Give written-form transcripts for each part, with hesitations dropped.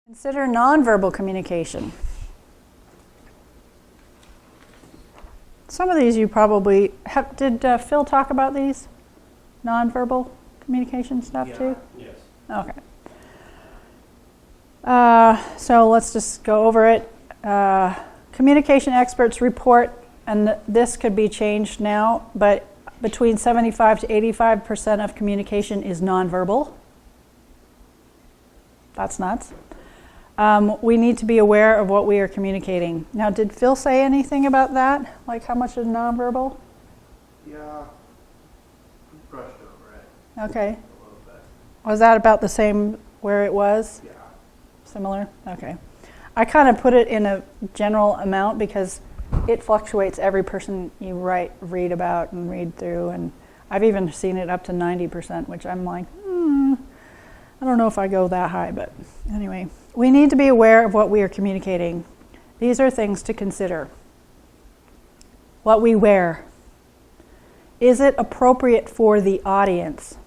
Consider nonverbal communication. Some of these you probably have. Did Phil talk about these nonverbal communication stuff too? Yes. Okay. So let's just go over it. Communication experts report, and this could be changed now, but between 75 to 85% of communication is nonverbal. That's nuts. We need to be aware of what we are communicating. Now, did Phil say anything about that? Like how much is nonverbal? Yeah. We brushed over it Okay. a little bit. Was that about the same where it was? Yeah. Similar? Okay. I kind of put it in a general amount because it fluctuates every person you read about and read through, and I've even seen it up to 90%, which I'm like, I don't know if I go that high, but anyway. We need to be aware of what we are communicating. These are things to consider. What we wear. Is it appropriate for the audience?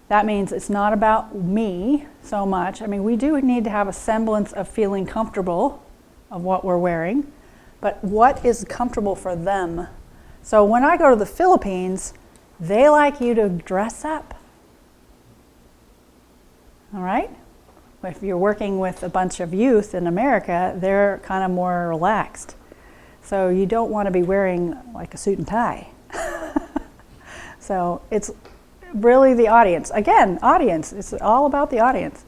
That means it's not about me so much. I mean, we do need to have a semblance of feeling comfortable of what we're wearing, but what is comfortable for them? So when I go to the Philippines, they like you to dress up. All right? If you're working with a bunch of youth in America, they're kind of more relaxed. So you don't want to be wearing like a suit and tie. So it's really the audience. Again, audience. It's all about the audience.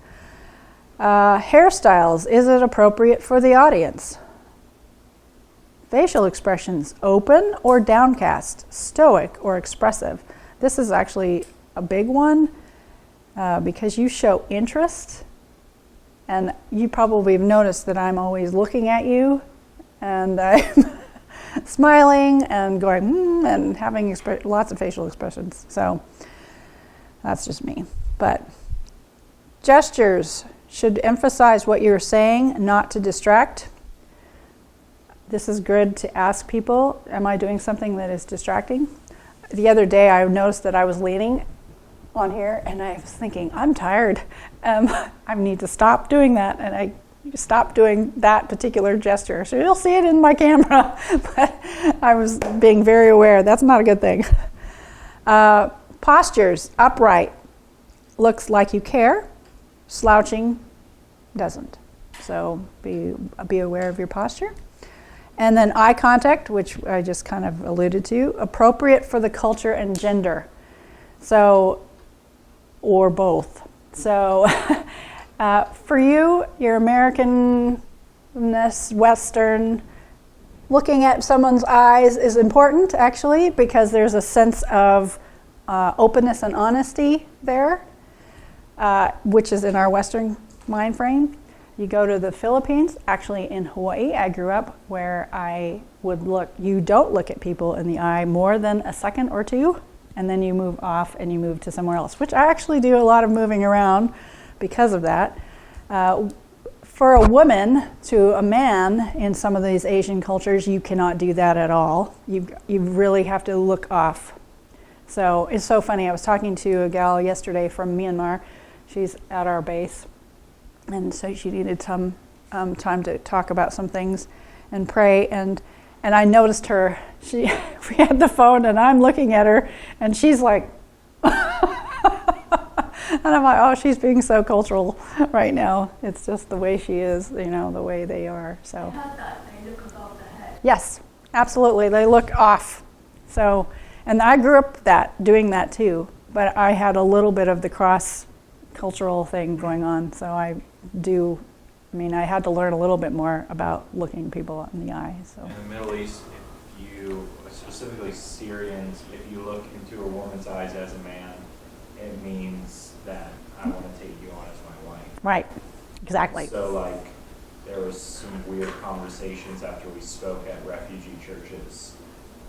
Hairstyles. Is it appropriate for the audience? Facial expressions. Open or downcast? Stoic or expressive? This is actually a big one because you show interest. And you probably have noticed that I'm always looking at you and I'm smiling and going, and having lots of facial expressions. So that's just me. But gestures should emphasize what you're saying, not to distract. This is good to ask people, am I doing something that is distracting? The other day I noticed that I was leaning on here and I was thinking, I'm tired. I need to stop doing that. And I stopped doing that particular gesture. So you'll see it in my camera. But I was being very aware. That's not a good thing. Postures, upright, looks like you care. Slouching doesn't. So be aware of your posture. And then eye contact, which I just kind of alluded to, appropriate for the culture and gender. So, or both. So for you, your Americanness, Western, looking at someone's eyes is important actually because there's a sense of openness and honesty there, which is in our Western mind frame. You go to the Philippines, actually in Hawaii, I grew up where I would look, you don't look at people in the eye more than a second or two, and then you move off and you move to somewhere else, which I actually do a lot of moving around because of that. For a woman to a man in some of these Asian cultures, you cannot do that at all. You really have to look off. So it's so funny. I was talking to a gal yesterday from Myanmar. She's at our base. And so she needed some time to talk about some things and pray. And I noticed her. We had the phone, and I'm looking at her, and she's like, and I'm like, oh, she's being so cultural right now. It's just the way she is, the way they are. So. I thought that they look above the head. Yes, absolutely. They look off. So, and I grew up doing that too. But I had a little bit of the cross-cultural thing going on. So I had to learn a little bit more about looking people in the eye. So. In the Middle East, specifically Syrians, if you look into a woman's eyes as a man, it means that I want to take you on as my wife. Right, exactly. So there was some weird conversations after we spoke at refugee churches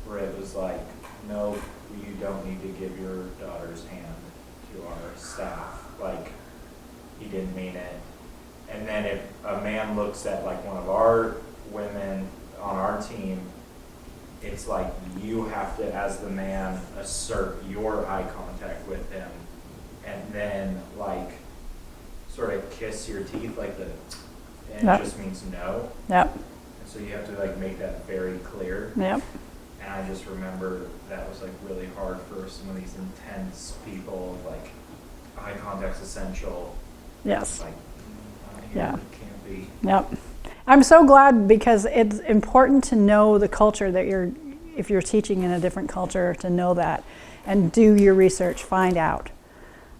where it was like, no, you don't need to give your daughter's hand to our staff. Like, he didn't mean it. And then if a man looks at like one of our women on our team, it's like you have to, as the man, assert your eye contact with him, and then like sort of kiss your teeth, like and Yep. it just means no. Yep, And so you have to like make that very clear. yep, And I just remember that was like really hard for some of these intense people, like eye contact's essential. yes, Like, not here, Yeah. can't be. yep. I'm so glad because it's important to know the culture that if you're teaching in a different culture, to know that and do your research, find out.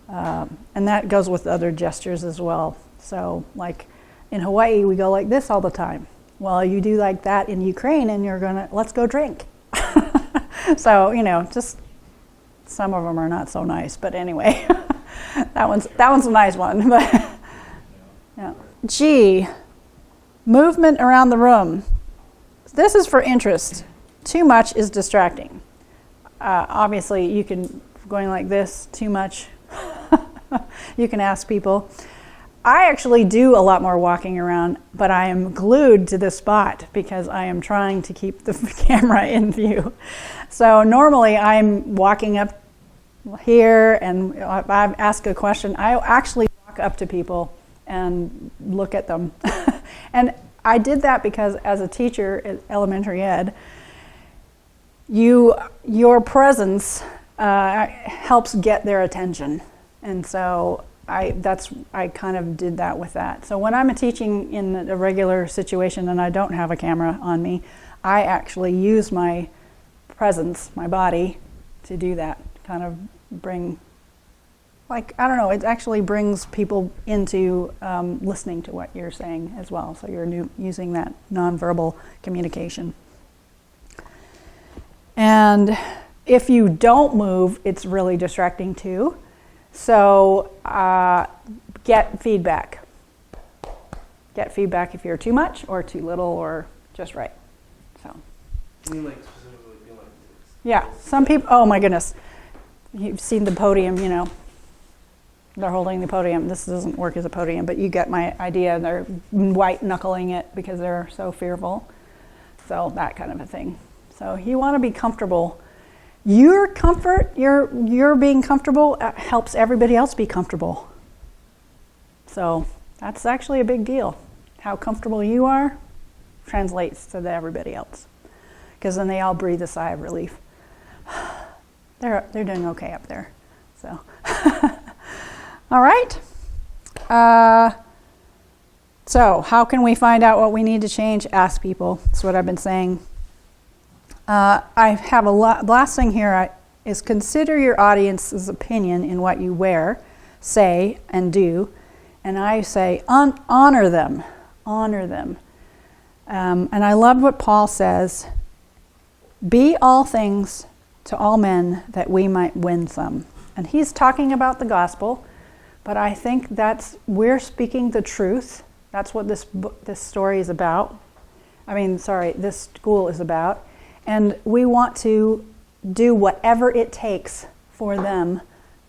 And that goes with other gestures as well. So like in Hawaii, we go like this all the time. Well, you do like that in Ukraine and you're gonna, let's go drink. So, just some of them are not so nice, but anyway, that one's a nice one. But yeah. G, movement around the room. This is for interest. Too much is distracting. Obviously, you can, going like this, too much, you can ask people. I actually do a lot more walking around, but I am glued to this spot because I am trying to keep the camera in view. So normally I'm walking up here, and if I ask a question, I actually walk up to people and look at them. And I did that because as a teacher at elementary ed, your presence helps get their attention. And so I kind of did that with that. So when I'm teaching in a regular situation and I don't have a camera on me, I actually use my presence, my body, to do that. Kind of bring, like, I don't know, it actually brings people into listening to what you're saying as well. So you're using that nonverbal communication. And if you don't move, it's really distracting too. So get feedback. Get feedback if you're too much or too little or just right. So I mean, like specifically being like this. yeah, some people, oh my goodness. You've seen the podium, they're holding the podium. This doesn't work as a podium, but you get my idea. They're white knuckling it because they're so fearful. So that kind of a thing. So you want to be comfortable. Your comfort, your being comfortable helps everybody else be comfortable. So that's actually a big deal. How comfortable you are translates to everybody else, because then they all breathe a sigh of relief. They're doing okay up there. So, all right. So how can we find out what we need to change? Ask people. That's what I've been saying. I have the last thing here is consider your audience's opinion in what you wear, say, and do. And I say, honor them. Honor them. And I love what Paul says, be all things to all men that we might win some. And he's talking about the gospel, but I think we're speaking the truth. That's what this story is about. This school is about. And we want to do whatever it takes for them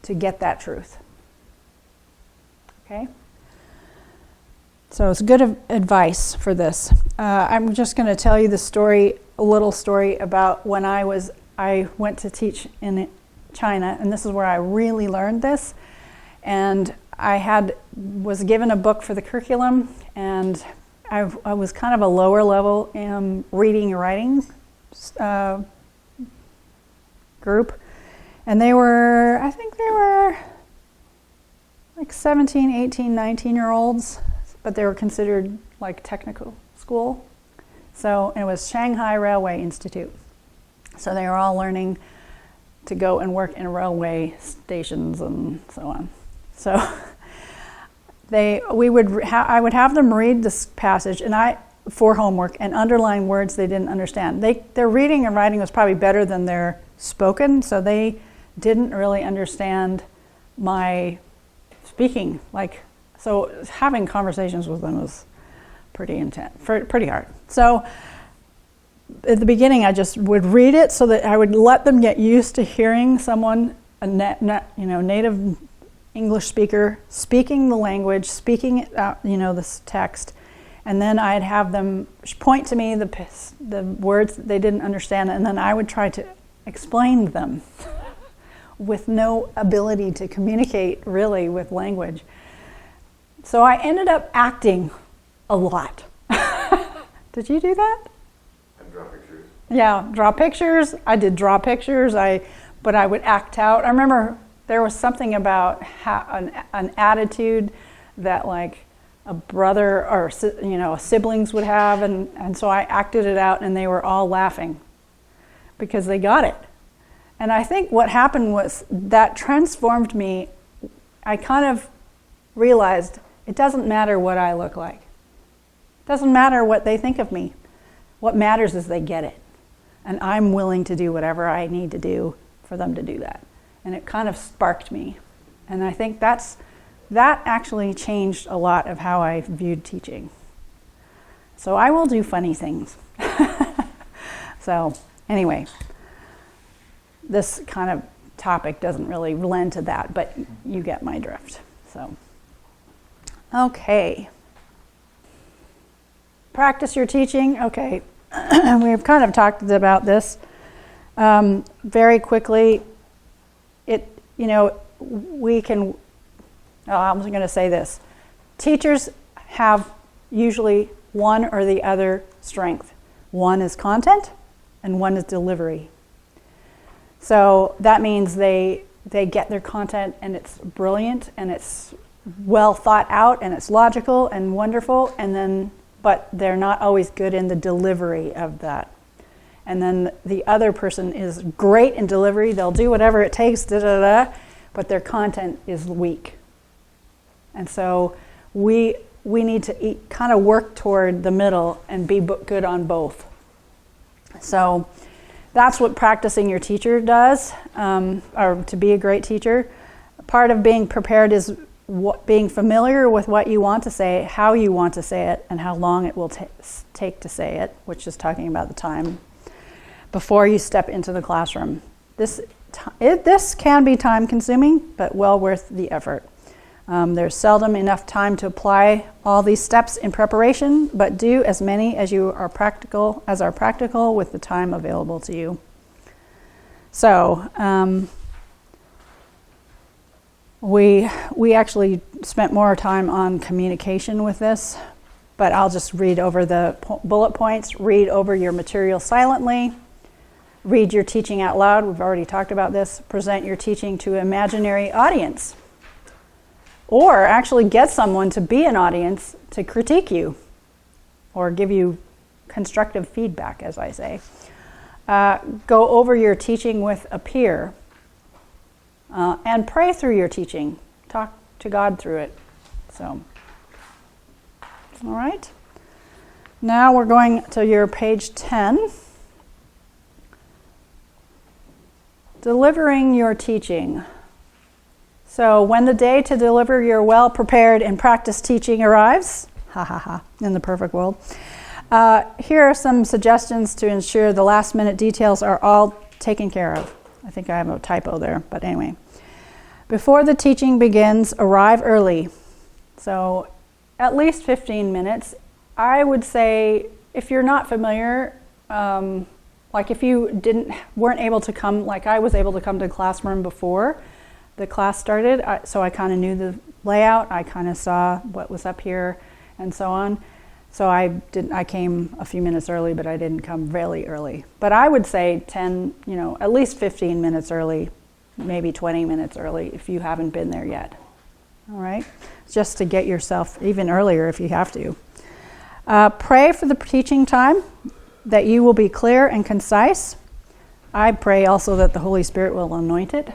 to get that truth. Okay? So it's good advice for this. I'm just going to tell you a little story about when I went to teach in China, and this is where I really learned this. And I was given a book for the curriculum, and I was kind of a lower level reading and writing group, and I think they were like 17, 18, 19-year-olds, but they were considered like technical school. So it was Shanghai Railway Institute. So they were all learning to go and work in railway stations and so on. So I would have them read this passage for homework and underline words they didn't understand. Their reading and writing was probably better than their spoken, so they didn't really understand my speaking. So having conversations with them was pretty intense, pretty hard. So at the beginning, I just would read it so that I would let them get used to hearing someone, native English speaker, speaking the language, speaking it out, this text. And then I'd have them point to me the words that they didn't understand, and then I would try to explain them with no ability to communicate really with language. So I ended up acting a lot. Did you do that? And draw pictures. Yeah, draw pictures. I did draw pictures. But I would act out. I remember there was something about an attitude that like a brother or siblings would have, and so I acted it out, and they were all laughing because they got it. And I think what happened was that transformed me. I kind of realized it doesn't matter what I look like. It doesn't matter what they think of me. What matters is they get it. And I'm willing to do whatever I need to do for them to do that. And it kind of sparked me. And I think that actually changed a lot of how I viewed teaching. So I will do funny things. So anyway, this kind of topic doesn't really lend to that, but you get my drift. So, okay. Practice your teaching. Okay, we've kind of talked about this very quickly. We can. I'm going to say this: teachers have usually one or the other strength. One is content, and one is delivery. So that means they get their content, and it's brilliant, and it's well thought out, and it's logical and wonderful, but they're not always good in the delivery of that. And then the other person is great in delivery. They'll do whatever it takes, but their content is weak. And so we need to kind of work toward the middle and be good on both. So that's what practicing your teacher does, or to be a great teacher. Part of being prepared is being familiar with what you want to say, how you want to say it, and how long it will take to say it, which is talking about the time before you step into the classroom. This can be time consuming, but well worth the effort. There's seldom enough time to apply all these steps in preparation, but do as many as are practical with the time available to you. So we actually spent more time on communication with this, but I'll just read over the bullet points. Read over your material silently. Read your teaching out loud. We've already talked about this. Present your teaching to an imaginary audience. Or actually get someone to be an audience to critique you or give you constructive feedback, as I say. Go over your teaching with a peer and pray through your teaching. Talk to God through it. So, all right. Now we're going to your page 10. Delivering your teaching. So when the day to deliver your well-prepared and practiced teaching arrives, in the perfect world, here are some suggestions to ensure the last-minute details are all taken care of. I think I have a typo there, but anyway. Before the teaching begins, arrive early. So at least 15 minutes. I would say if you're not familiar, like if you weren't able to come, like I was able to come to the classroom before the class started, so I kind of knew the layout. I kind of saw what was up here and so on. So I came a few minutes early, but I didn't come really early. But I would say at least 15 minutes early, maybe 20 minutes early if you haven't been there yet. All right? Just to get yourself even earlier if you have to. Pray for the teaching time, that you will be clear and concise. I pray also that the Holy Spirit will anoint it,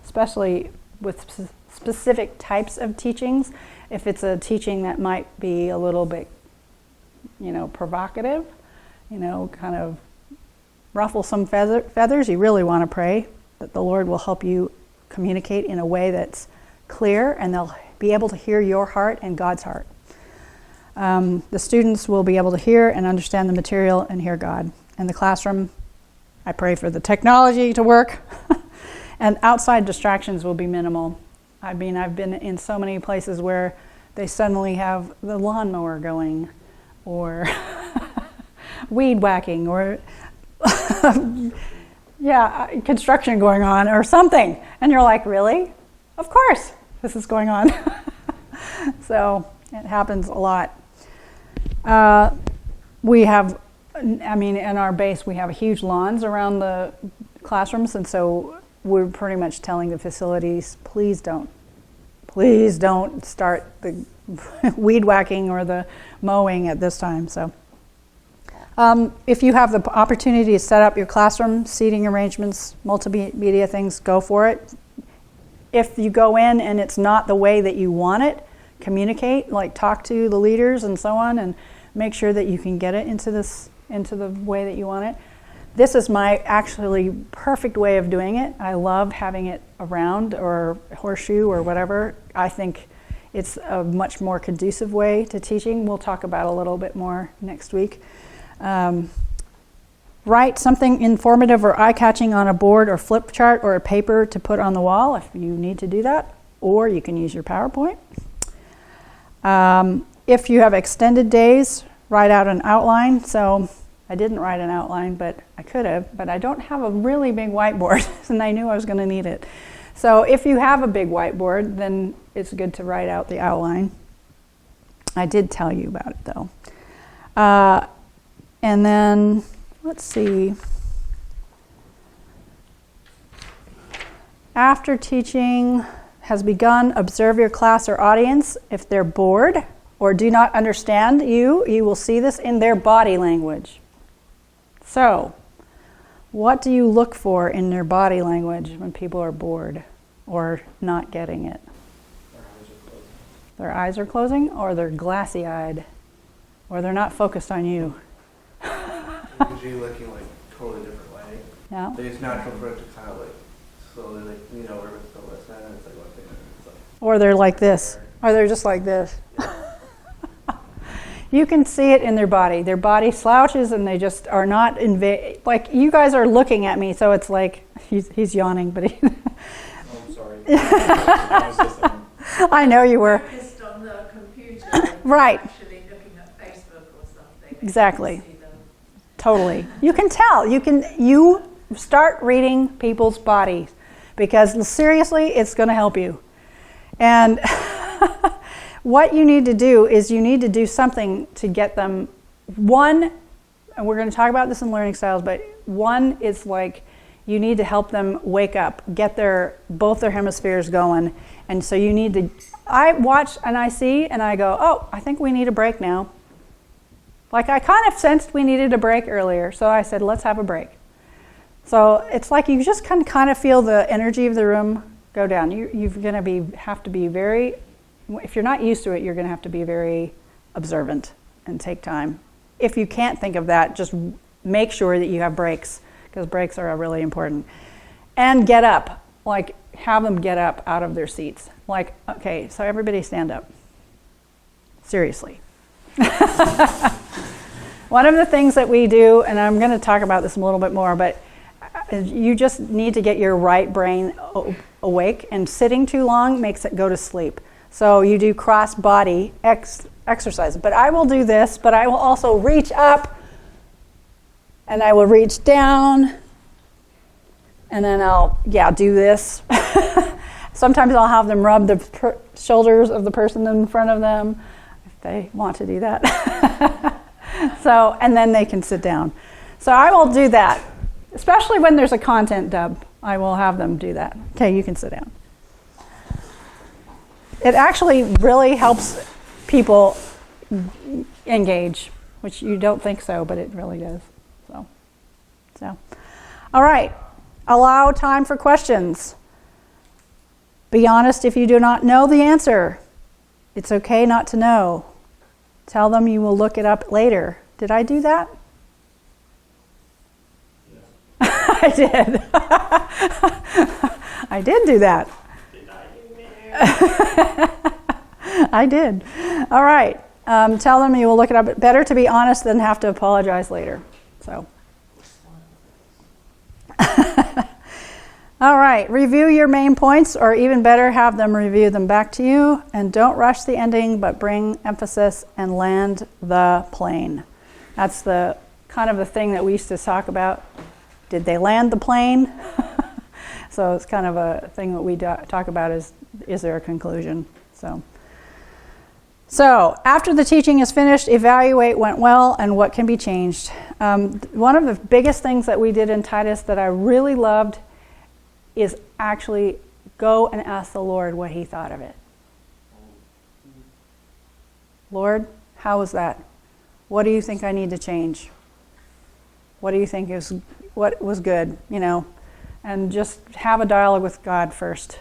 especially with specific types of teachings. If it's a teaching that might be a little bit, provocative, kind of ruffle some feathers, you really want to pray that the Lord will help you communicate in a way that's clear and they'll be able to hear your heart and God's heart. The students will be able to hear and understand the material and hear God. In the classroom, I pray for the technology to work and outside distractions will be minimal. I mean, I've been in so many places where they suddenly have the lawnmower going or weed whacking or construction going on or something. And you're like, really? Of course this is going on. So it happens a lot. We have, I mean, in our base, we have huge lawns around the classrooms, and so we're pretty much telling the facilities, please don't start the weed whacking or the mowing at this time. So if you have the opportunity to set up your classroom, seating arrangements, multimedia things, go for it. If you go in and it's not the way that you want it, communicate, like talk to the leaders and so on, and make sure that you can get it into the way that you want it. This is my actually perfect way of doing it. I love having it around or horseshoe or whatever. I think it's a much more conducive way to teaching. We'll talk about a little bit more next week. Write something informative or eye-catching on a board or flip chart or a paper to put on the wall if you need to do that, or you can use your PowerPoint. If you have extended days, write out an outline. So I didn't write an outline, but I could have, but I don't have a really big whiteboard, and I knew I was going to need it. So if you have a big whiteboard, then it's good to write out the outline. I did tell you about it, though. And then, let's see. After teaching has begun, observe your class or audience. If they're bored or do not understand you will see this in their body language. So, what do you look for in their body language when people are bored or not getting it? Their eyes are closing, or they're glassy-eyed, or they're not focused on you. Usually looking like totally different way. Yeah. Like it's natural for it to kind of like slowly like we're still listening, and it's like one thing, and it's like. Or they're like this, or they're just like this. You can see it in their body. Their body slouches, and they just are not like you guys are looking at me, so it's like he's yawning, but he. Oh, I'm sorry. I was listening. I know you were. Focused on the computer. Right. Actually looking at Facebook or something. Exactly. You can see them. Totally. You can tell. You start reading people's bodies, because seriously, it's going to help you. And what you need to do is you need to do something to get them, one, and we're going to talk about this in learning styles, but one is like you need to help them wake up, get both their hemispheres going. And so you need to, I watch and I see and I go, oh, I think we need a break now. Like I kind of sensed we needed a break earlier, so I said, let's have a break. So it's like you just can kind of feel the energy of the room go down. You're going to have to be very, if you're not used to it, you're going to have to be very observant and take time. If you can't think of that, just make sure that you have breaks, because breaks are really important. And get up, like have them get up out of their seats. Like, okay, so everybody stand up. Seriously. One of the things that we do, and I'm going to talk about this a little bit more, but you just need to get your right brain awake, and sitting too long makes it go to sleep. So you do cross body exercises. But I will do this, but I will also reach up, and I will reach down, and then I'll, do this. Sometimes I'll have them rub the shoulders of the person in front of them, if they want to do that. So, and then they can sit down. So I will do that, especially when there's a content dub. I will have them do that. Okay, you can sit down. It actually really helps people engage, which you don't think so, but it really does. So, all right. Allow time for questions. Be honest if you do not know the answer. It's okay not to know. Tell them you will look it up later. Did I do that? Yeah. I did. I did do that. Did I do that? I did. All right. Tell them you will look it up. Better to be honest than have to apologize later. So. All right. Review your main points, or even better, have them review them back to you. And don't rush the ending, but bring emphasis and land the plane. That's the kind of the thing that we used to talk about. Did they land the plane? So it's kind of a thing that we talk about is there a conclusion? So, So after the teaching is finished, evaluate went well and what can be changed. One of the biggest things that we did in Titus that I really loved is actually go and ask the Lord what he thought of it. Lord, how was that? What do you think I need to change? What do you think what was good? And just have a dialogue with God first.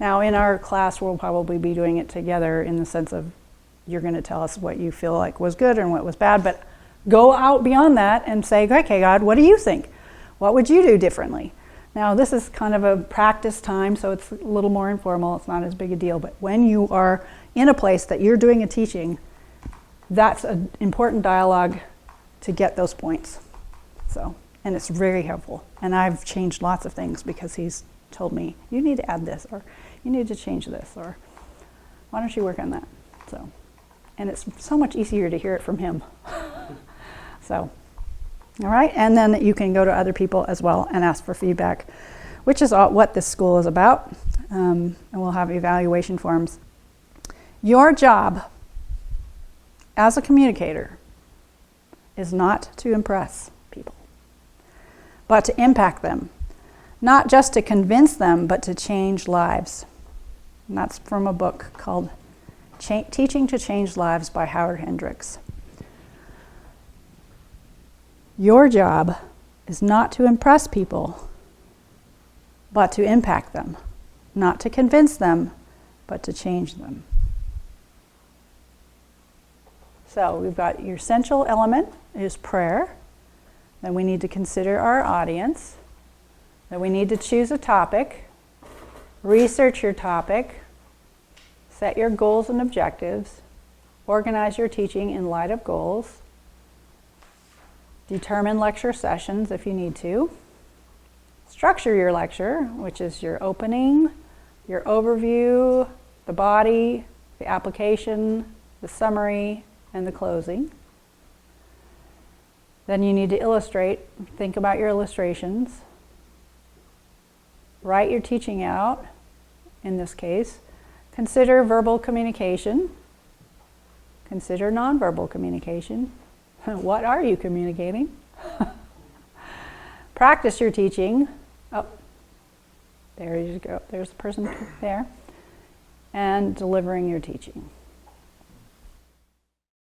Now, in our class, we'll probably be doing it together in the sense of you're going to tell us what you feel like was good and what was bad, but go out beyond that and say, okay, God, what do you think? What would you do differently? Now, this is kind of a practice time, so it's a little more informal. It's not as big a deal, but when you are in a place that you're doing a teaching, that's an important dialogue to get those points. So, and it's very helpful. And I've changed lots of things because he's told me, you need to add this, or you need to change this, or why don't you work on that? So, and it's so much easier to hear it from him. So, all right, and then you can go to other people as well and ask for feedback, which is what this school is about. And we'll have evaluation forms. Your job as a communicator is not to impress people, but to impact them. Not just to convince them, but to change lives. And that's from a book called Teaching to Change Lives by Howard Hendricks. Your job is not to impress people, but to impact them. Not to convince them, but to change them. So we've got your essential element is prayer. Then we need to consider our audience. Then we need to choose a topic, research your topic, set your goals and objectives, organize your teaching in light of goals, determine lecture sessions if you need to, structure your lecture, which is your opening, your overview, the body, the application, the summary, and the closing. Then you need to illustrate, think about your illustrations. Write your teaching out, in this case. Consider verbal communication. Consider nonverbal communication. What are you communicating? Practice your teaching. Oh, there you go. There's the person there. And delivering your teaching.